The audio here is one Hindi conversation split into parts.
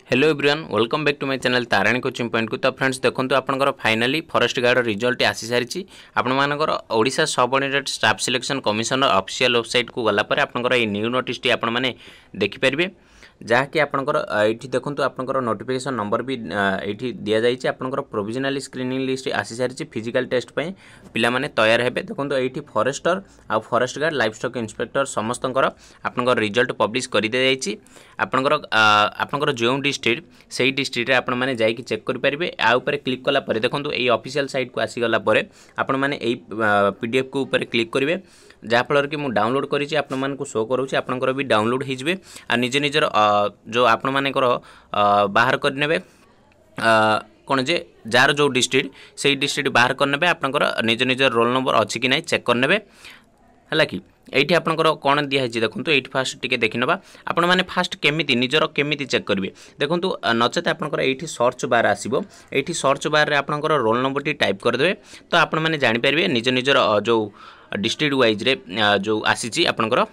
Hello everyone welcome back to my channel Tarani coaching point को। तो फ्रेंड्स देखो आपनकर फाइनाली फॉरेस्ट गार्ड रिजल्ट आसी सारी आपनकर Odisha subordinate staff selection commission official website को गला पर आपनकर ए न्यू नोटिस टी आपण माने देखि परिबे जहाँकि आपनकर एठी देखंतु आपनकर नोटिफिकेशन नंबर भी एठी दिया जाइछि। आपनकर प्रोविजनल स्क्रीनिंग लिस्ट आसी सारी फिजिकल टेस्ट पई पिला माने तैयार हेबे। देखंतु एठी फॉरेस्टर आ forest guard livestock inspector समस्तंकर आपनकर रिजल्ट पब्लिश करि दे जाइछि। आपनकर जो डिस्ट्रिक्ट से डिस्ट्रिक्ट रे आपण माने जाई कि चेक करि परिबे। आ ऊपर क्लिक कला परे देखंतु एई ऑफिशियल साइट को आसी गला परे आपण माने एई पीडीएफ को ऊपर क्लिक करिवे जहाँफल कि मुझे डाउनलोड करी आपण मान शो करूँ आपंकर भी डाउनलोड होइजबे आ निज निजर जो आपण मानकर बाहर करने कौन जे जार जो डिस्ट्रिक्ट से डिस्ट्रिक्ट बाहर करने आपंकर निज निजर रोल नंबर अच्छी कि ना चेक करने है कि एठी आपंकर कौन दिखाई देखो ये फास्ट टिके देखी ना आपण मैंने फास्ट केमिति निजर केमिति चेक करेंगे देखो नचेत आपंकर ये सर्च बार आसो ये सर्च बार रे आपंकर रोल नंबर टी टाइप करदे तो आपण मैंने जानीपर निज निजर जो डिस्ट्रिक्ट वाइज रे जो आसी आपंकर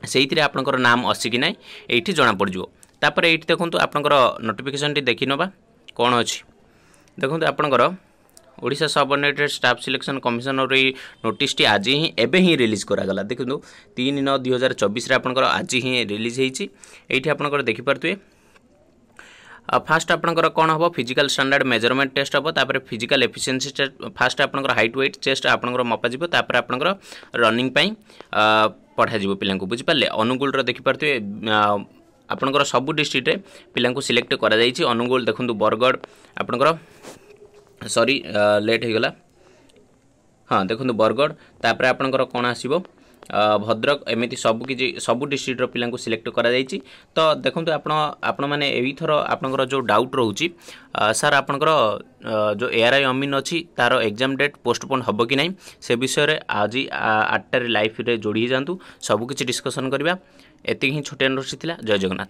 से आपंकर नाम अच्छी कि ना ये जना पड़ो। तापर ये देखो आपंकर नोटिफिकेशन टी देखी नवा कौन अच्छी देखो आपंकर Odisha subordinated staff selection commission notice T आज ही एबे ही रिलीज करागला। देखो 3/9/2024 रे आपंकर आज ही रिलीज होती ये आपंकर देखिपे। फास्ट आपंकर कौन हम फिजिकल स्टैंडर्ड मेजरमेंट टेस्ट हम तापर फिजिकल एफिशिएंसी टेस्ट फास्ट आपंकर हाइट वेट चेस्ट आपंकर मपाजी तापर आपंकर रनिंग पाई पठाଯିव पिला बुझिपारे। अनुगुल देखिपे आपंकर सबू डिस्ट्रिक्ट रे पिला सिलेक्ट करा जाइछि। अनुगुल देखो बरगढ़ आपंकर सॉरी लेट हो गला हाँ देखो बरगढ़ तापर आपंकर कौन आसीबो भद्रक एमती सबू डिस्ट्रिक्टर पिला सिलेक्ट करा जाइछि। तो देखो आपण मैंने एथर आपंकर जो डाउट रोचे सार आपंकर जो एआरआई अमीन अच्छी तार एग्जाम डेट पोस्टपोन हम कि नहीं से विषय आज 8टार लाइव रे जोड़ी जातु सबकि डिस्कसन करवा। एति ही छोटे नोटिस थिला। जय जगन्नाथ।